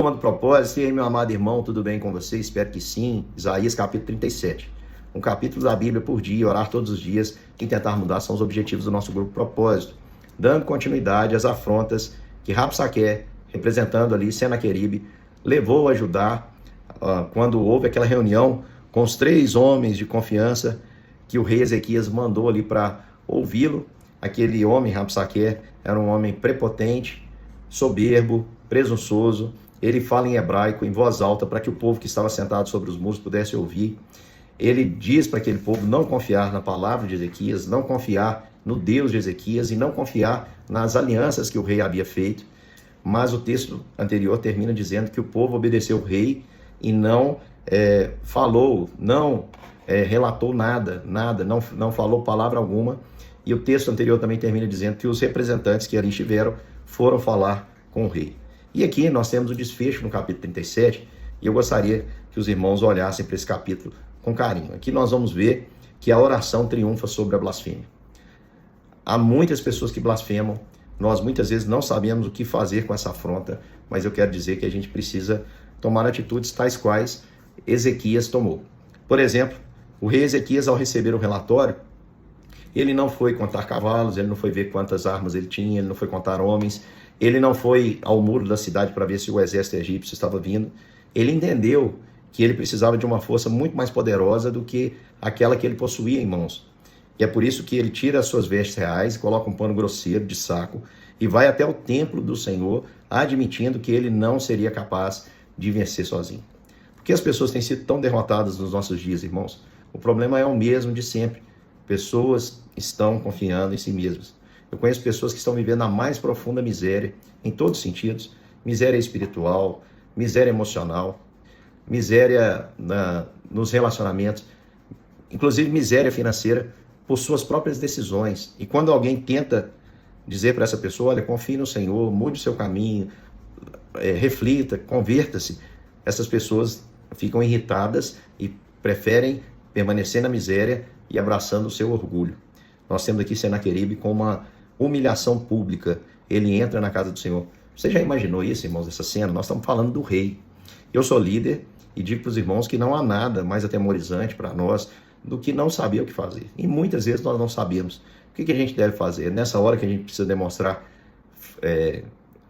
Do propósito, e aí, meu amado irmão, tudo bem com você? Espero que sim. Isaías capítulo 37. Um capítulo da Bíblia por dia, orar todos os dias e tentar mudar são os objetivos do nosso grupo Propósito, dando continuidade às afrontas que Rabsaqué, representando ali Senaqueribe, levou a Judá quando houve aquela reunião com os 3 homens de confiança que o rei Ezequias mandou ali para ouvi-lo. Aquele homem, Rabsaqué, era um homem prepotente, soberbo, presunçoso. Ele fala em hebraico, em voz alta, para que o povo que estava sentado sobre os muros pudesse ouvir. Ele diz para aquele povo não confiar na palavra de Ezequias, não confiar no Deus de Ezequias e não confiar nas alianças que o rei havia feito. Mas o texto anterior termina dizendo que o povo obedeceu o rei e não falou, não relatou nada, não falou palavra alguma. E o texto anterior também termina dizendo que os representantes que ali estiveram foram falar com o rei. E aqui nós temos o desfecho no capítulo 37, e eu gostaria que os irmãos olhassem para esse capítulo com carinho. Aqui nós vamos ver que a oração triunfa sobre a blasfêmia. Há muitas pessoas que blasfemam, nós muitas vezes não sabemos o que fazer com essa afronta, mas eu quero dizer que a gente precisa tomar atitudes tais quais Ezequias tomou. Por exemplo, o rei Ezequias, ao receber o relatório, ele não foi contar cavalos, ele não foi ver quantas armas ele tinha, ele não foi contar homens, ele não foi ao muro da cidade para ver se o exército egípcio estava vindo. Ele entendeu que ele precisava de uma força muito mais poderosa do que aquela que ele possuía em mãos. E é por isso que ele tira as suas vestes reais, coloca um pano grosseiro de saco e vai até o templo do Senhor, admitindo que ele não seria capaz de vencer sozinho. Por que as pessoas têm sido tão derrotadas nos nossos dias, irmãos? O problema é o mesmo de sempre. Pessoas estão confiando em si mesmas. Eu conheço pessoas que estão vivendo a mais profunda miséria, em todos os sentidos. Miséria espiritual, miséria emocional, miséria nos relacionamentos, inclusive miséria financeira por suas próprias decisões. E quando alguém tenta dizer para essa pessoa, olha, confie no Senhor, mude o seu caminho, reflita, converta-se, essas pessoas ficam irritadas e preferem permanecer na miséria e abraçando o seu orgulho. Nós temos aqui Senaqueribe com uma humilhação pública. Ele entra na casa do Senhor. Você já imaginou isso, irmãos, essa cena? Nós estamos falando do rei. Eu sou líder e digo para os irmãos que não há nada mais atemorizante para nós do que não saber o que fazer. E muitas vezes nós não sabemos. O que a gente deve fazer? Nessa hora que a gente precisa demonstrar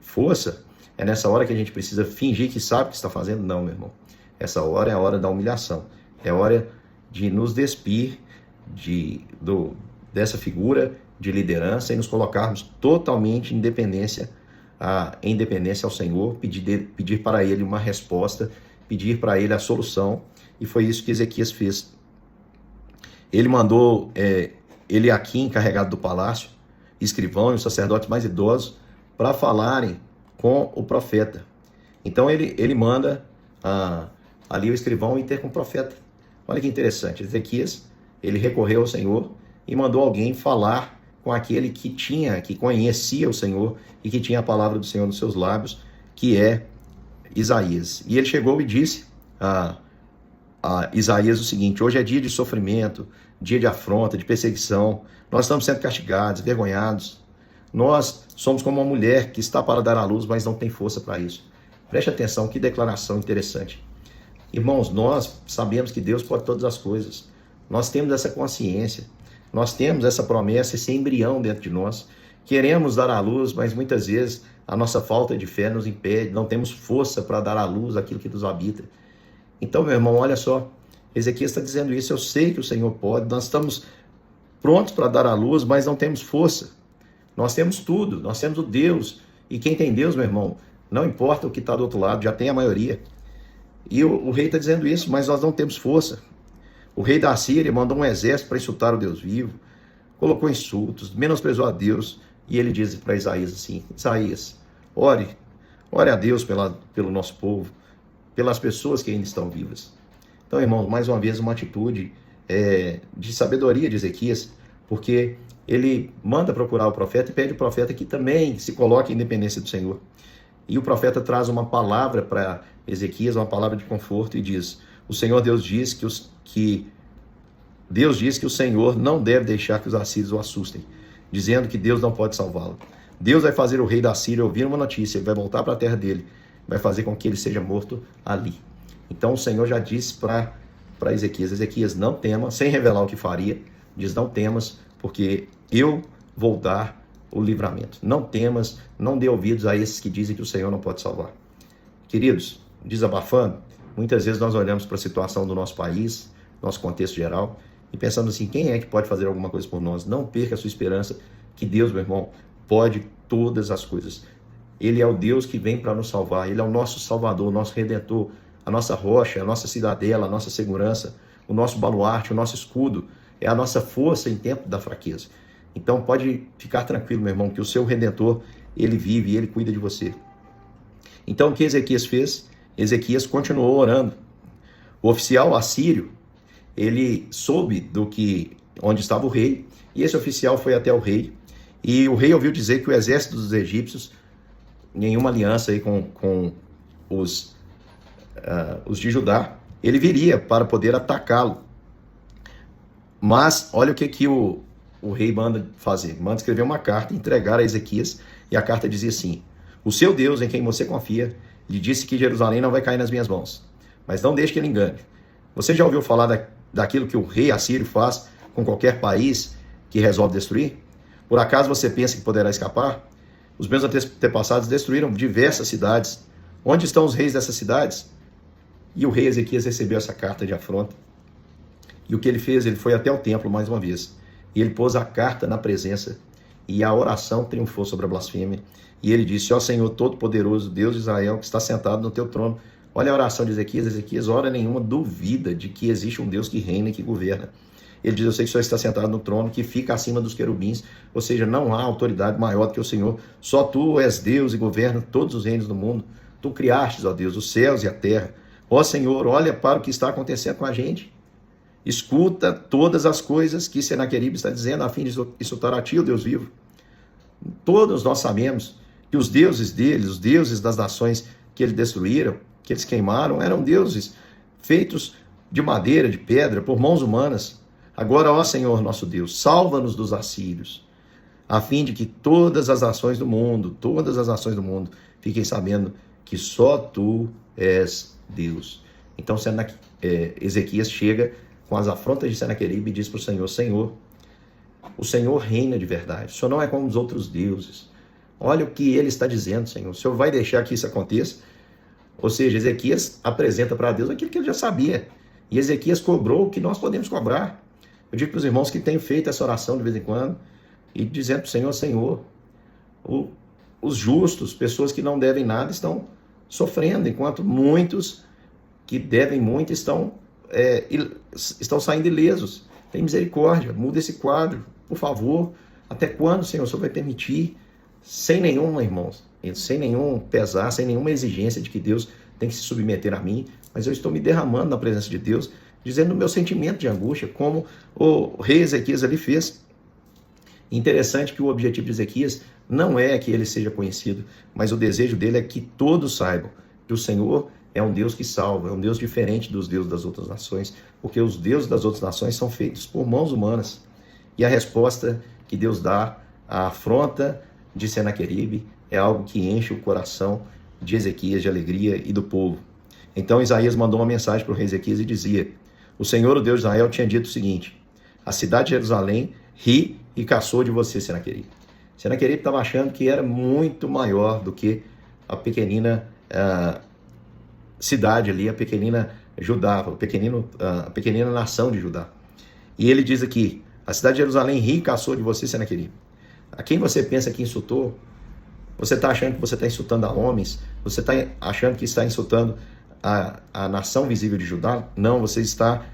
força, é nessa hora que a gente precisa fingir que sabe o que está fazendo? Não, meu irmão. Essa hora é a hora da humilhação. É hora de nos despir dessa figura de liderança e nos colocarmos totalmente em independência ao Senhor, pedir para Ele uma resposta, pedir para Ele a solução, e foi isso que Ezequias fez. Ele mandou Eliaquim, encarregado do palácio, escrivão e os sacerdotes mais idosos, para falarem com o profeta. Então ele manda ali o escrivão ir ter com o profeta. Olha que interessante, Ezequias, ele recorreu ao Senhor e mandou alguém falar com aquele que conhecia o Senhor e que tinha a palavra do Senhor nos seus lábios, que é Isaías. E ele chegou e disse a Isaías o seguinte: hoje é dia de sofrimento, dia de afronta, de perseguição, nós estamos sendo castigados, envergonhados, nós somos como uma mulher que está para dar à luz, mas não tem força para isso. Preste atenção, que declaração interessante. Irmãos, nós sabemos que Deus pode todas as coisas, nós temos essa consciência, nós temos essa promessa, esse embrião dentro de nós. Queremos dar à luz, mas muitas vezes a nossa falta de fé nos impede, não temos força para dar à luz aquilo que nos habita. Então, meu irmão, olha só, Ezequias está dizendo isso, eu sei que o Senhor pode, nós estamos prontos para dar à luz, mas não temos força. Nós temos tudo, nós temos o Deus, e quem tem Deus, meu irmão, não importa o que está do outro lado, já tem a maioria. E o rei está dizendo isso, mas nós não temos força. O rei da Síria mandou um exército para insultar o Deus vivo, colocou insultos, menosprezou a Deus, e ele diz para Isaías assim: Isaías, ore a Deus pelo nosso povo, pelas pessoas que ainda estão vivas. Então, irmãos, mais uma vez uma atitude de sabedoria de Ezequias, porque ele manda procurar o profeta e pede ao profeta que também se coloque em dependência do Senhor. E o profeta traz uma palavra para Ezequias, uma palavra de conforto, e diz: o Senhor Deus diz que o Senhor não deve deixar que os assírios o assustem, dizendo que Deus não pode salvá-lo. Deus vai fazer o rei da Síria ouvir uma notícia, ele vai voltar para a terra dele, vai fazer com que ele seja morto ali. Então o Senhor já disse para Ezequias: Ezequias, não temas, sem revelar o que faria, diz: não temas, porque eu vou dar o livramento. Não temas, não dê ouvidos a esses que dizem que o Senhor não pode salvar. Queridos, desabafando, muitas vezes nós olhamos para a situação do nosso país, nosso contexto geral, e pensamos assim: quem é que pode fazer alguma coisa por nós? Não perca a sua esperança que Deus, meu irmão, pode todas as coisas. Ele é o Deus que vem para nos salvar. Ele é o nosso Salvador, o nosso Redentor, a nossa rocha, a nossa cidadela, a nossa segurança, o nosso baluarte, o nosso escudo. É a nossa força em tempo da fraqueza. Então pode ficar tranquilo, meu irmão, que o seu Redentor, ele vive e ele cuida de você. Então o que Ezequias fez? Ezequias continuou orando. O oficial assírio, ele soube onde estava o rei, e esse oficial foi até o rei, e o rei ouviu dizer que o exército dos egípcios, nenhuma aliança aí com os de Judá, ele viria para poder atacá-lo. Mas olha o que o rei manda fazer. Manda escrever uma carta, entregar a Ezequias, e a carta dizia assim: o seu Deus, em quem você confia, lhe disse que Jerusalém não vai cair nas minhas mãos, mas não deixe que ele engane. Você já ouviu falar daquilo que o rei assírio faz com qualquer país que resolve destruir? Por acaso você pensa que poderá escapar? Os meus antepassados destruíram diversas cidades. Onde estão os reis dessas cidades? E o rei Ezequias recebeu essa carta de afronta. E o que ele fez? Ele foi até o templo mais uma vez. E ele pôs a carta na presença. E a oração triunfou sobre a blasfêmia. E ele disse: ó Senhor Todo-Poderoso, Deus de Israel, que está sentado no teu trono. Olha a oração de Ezequias. Ezequias, hora nenhuma, duvida de que existe um Deus que reina e que governa. Ele diz: eu sei que o Senhor está sentado no trono, que fica acima dos querubins, ou seja, não há autoridade maior do que o Senhor. Só tu és Deus e governa todos os reinos do mundo. Tu criastes, ó Deus, os céus e a terra. Ó Senhor, olha para o que está acontecendo com a gente. Escuta todas as coisas que Senaqueribe está dizendo, a fim de insultar a ti, o Deus vivo. Todos nós sabemos que os deuses deles, os deuses das nações que eles destruíram, que eles queimaram, eram deuses feitos de madeira, de pedra, por mãos humanas. Agora, ó Senhor nosso Deus, salva-nos dos assírios, a fim de que todas as nações do mundo fiquem sabendo que só tu és Deus. Então Ezequias chega com as afrontas de Senaqueribe e diz para o Senhor: Senhor, o Senhor reina de verdade, o Senhor não é como os outros deuses. Olha o que ele está dizendo, Senhor. O Senhor vai deixar que isso aconteça? Ou seja, Ezequias apresenta para Deus aquilo que ele já sabia. E Ezequias cobrou o que nós podemos cobrar. Eu digo para os irmãos que têm feito essa oração de vez em quando e dizendo para o Senhor: Senhor, os justos, pessoas que não devem nada, estão sofrendo, enquanto muitos que devem muito estão saindo ilesos. Tem misericórdia, muda esse quadro, por favor. Até quando, Senhor, o Senhor vai permitir? Sem nenhum, irmãos, sem nenhum pesar, sem nenhuma exigência de que Deus tem que se submeter a mim, mas eu estou me derramando na presença de Deus, dizendo o meu sentimento de angústia, como o rei Ezequias ali fez. Interessante que o objetivo de Ezequias não é que ele seja conhecido, mas o desejo dele é que todos saibam que o Senhor é um Deus que salva, é um Deus diferente dos deuses das outras nações, porque os deuses das outras nações são feitos por mãos humanas. E a resposta que Deus dá à afronta de Senaqueribe é algo que enche o coração de Ezequias de alegria e do povo. Então Isaías mandou uma mensagem para o rei Ezequias e dizia: o Senhor, o Deus de Israel, tinha dito o seguinte: a cidade de Jerusalém ri e caçou de você, Senaqueribe. Senaqueribe estava achando que era muito maior do que a pequenina cidade ali, a pequenina Judá, a pequenina nação de Judá. E ele diz aqui: a cidade de Jerusalém ri e caçou de você, Senaqueribe. A quem você pensa que insultou? Você está achando que você está insultando a homens? Você está achando que está insultando a nação visível de Judá? Não, você está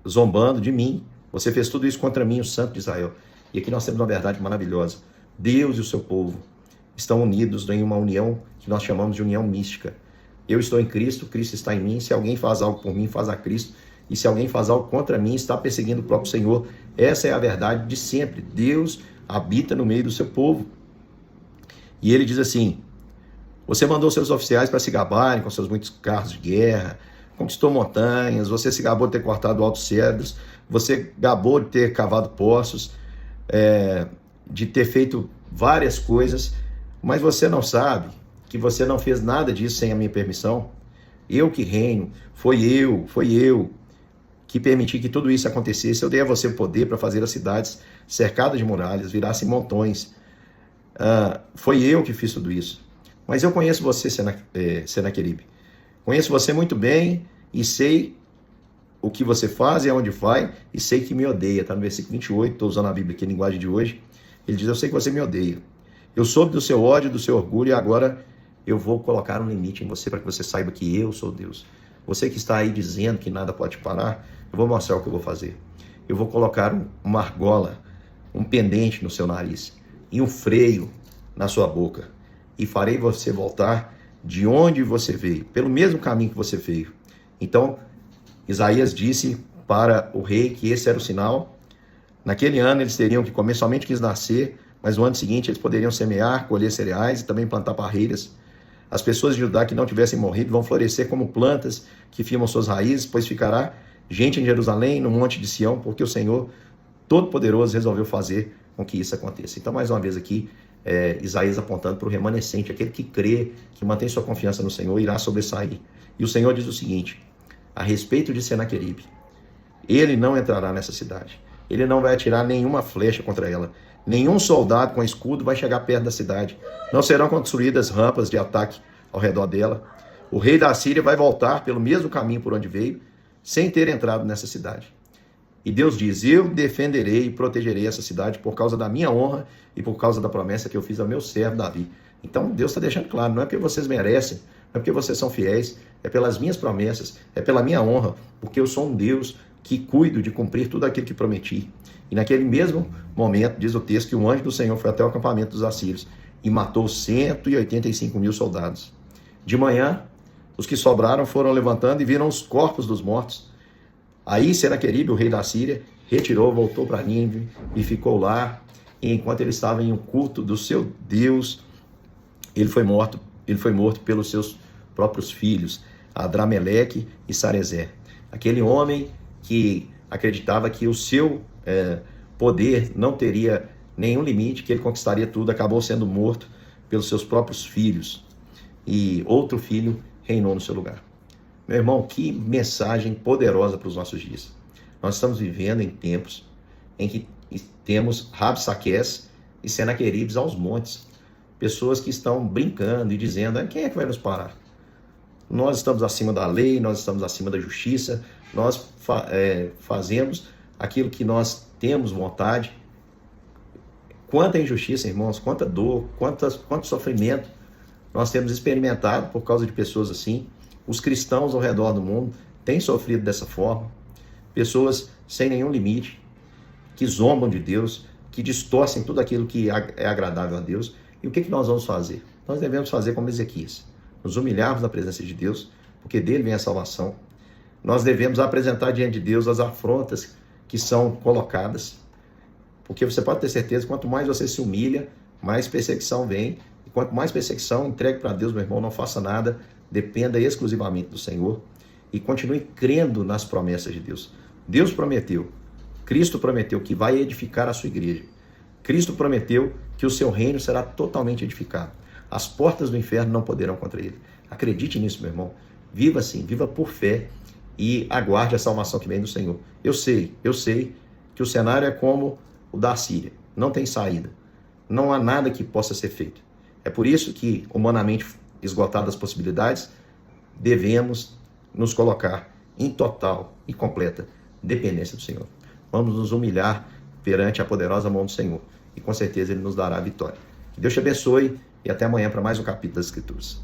zombando de mim. Você fez tudo isso contra mim, o Santo de Israel. E aqui nós temos uma verdade maravilhosa. Deus e o seu povo estão unidos em uma união que nós chamamos de união mística. Eu estou em Cristo, Cristo está em mim. Se alguém faz algo por mim, faz a Cristo. E se alguém faz algo contra mim, está perseguindo o próprio Senhor. Essa é a verdade de sempre. Deus habita no meio do seu povo. E ele diz assim: você mandou seus oficiais para se gabarem com seus muitos carros de guerra, conquistou montanhas, você se gabou de ter cortado altos cedros, você gabou de ter cavado poços, de ter feito várias coisas, mas você não sabe que você não fez nada disso sem a minha permissão. Eu que reino, foi eu que permiti que tudo isso acontecesse. Eu dei a você o poder para fazer as cidades cercadas de muralhas, virassem montões. Foi eu que fiz tudo isso. Mas eu conheço você, Senaqueribe. Conheço você muito bem e sei o que você faz e aonde vai, e sei que me odeia. Está no versículo 28, estou usando a Bíblia aqui, a linguagem de hoje. Ele diz, eu sei que você me odeia. Eu soube do seu ódio, do seu orgulho, e agora eu vou colocar um limite em você para que você saiba que eu sou Deus. Você que está aí dizendo que nada pode te parar, eu vou mostrar o que eu vou fazer. Eu vou colocar uma argola, um pendente no seu nariz e um freio na sua boca. E farei você voltar de onde você veio, pelo mesmo caminho que você veio. Então, Isaías disse para o rei que esse era o sinal. Naquele ano eles teriam que comer somente o que nascer, mas no ano seguinte eles poderiam semear, colher cereais e também plantar parreiras. As pessoas de Judá que não tivessem morrido vão florescer como plantas que firmam suas raízes, pois ficará gente em Jerusalém, no monte de Sião, porque o Senhor Todo-Poderoso resolveu fazer com que isso aconteça. Então, mais uma vez aqui, Isaías apontando para o remanescente, aquele que crê, que mantém sua confiança no Senhor, irá sobressair. E o Senhor diz o seguinte, a respeito de Senaqueribe, ele não entrará nessa cidade, ele não vai atirar nenhuma flecha contra ela, nenhum soldado com escudo vai chegar perto da cidade, não serão construídas rampas de ataque ao redor dela. O rei da Síria vai voltar pelo mesmo caminho por onde veio, sem ter entrado nessa cidade. E Deus diz, eu defenderei e protegerei essa cidade por causa da minha honra e por causa da promessa que eu fiz ao meu servo Davi. Então Deus está deixando claro, não é porque vocês merecem, não é porque vocês são fiéis, é pelas minhas promessas, é pela minha honra, porque eu sou um Deus que cuido de cumprir tudo aquilo que prometi. E naquele mesmo momento, diz o texto, que o anjo do Senhor foi até o acampamento dos assírios e matou 185.000 soldados. De manhã, os que sobraram foram levantando e viram os corpos dos mortos. Aí Senaqueribe, o rei da Síria, retirou, voltou para Nínive e ficou lá. E enquanto ele estava em um culto do seu Deus, ele foi morto pelos seus próprios filhos, Adrameleque e Sarezer. Aquele homem que acreditava que o seu poder não teria nenhum limite, que ele conquistaria tudo, acabou sendo morto pelos seus próprios filhos. E outro filho reinou no seu lugar. Meu irmão, que mensagem poderosa para os nossos dias. Nós estamos vivendo em tempos em que temos Rabsaqués e Senaqueribes aos montes. Pessoas que estão brincando e dizendo, quem é que vai nos parar? Nós estamos acima da lei, nós estamos acima da justiça, nós fazemos aquilo que nós temos vontade. Quanta injustiça, irmãos, quanta dor, quanto sofrimento nós temos experimentado por causa de pessoas assim. Os cristãos ao redor do mundo têm sofrido dessa forma. Pessoas sem nenhum limite, que zombam de Deus, que distorcem tudo aquilo que é agradável a Deus. E o que nós vamos fazer? Nós devemos fazer como Ezequias, nos humilharmos na presença de Deus, porque dele vem a salvação. Nós devemos apresentar diante de Deus as afrontas que são colocadas, porque você pode ter certeza, quanto mais você se humilha, mais perseguição vem, e quanto mais perseguição, entregue para Deus, meu irmão, não faça nada, dependa exclusivamente do Senhor, e continue crendo nas promessas de Deus. Deus prometeu, Cristo prometeu que vai edificar a sua igreja. Cristo prometeu que o seu reino será totalmente edificado. As portas do inferno não poderão contra ele. Acredite nisso, meu irmão. Viva assim, viva por fé e aguarde a salvação que vem do Senhor. Eu sei que o cenário é como o da Síria. Não tem saída. Não há nada que possa ser feito. É por isso que, humanamente esgotadas as possibilidades, devemos nos colocar em total e completa dependência do Senhor. Vamos nos humilhar perante a poderosa mão do Senhor. E com certeza Ele nos dará a vitória. Que Deus te abençoe e até amanhã para mais um capítulo das Escrituras.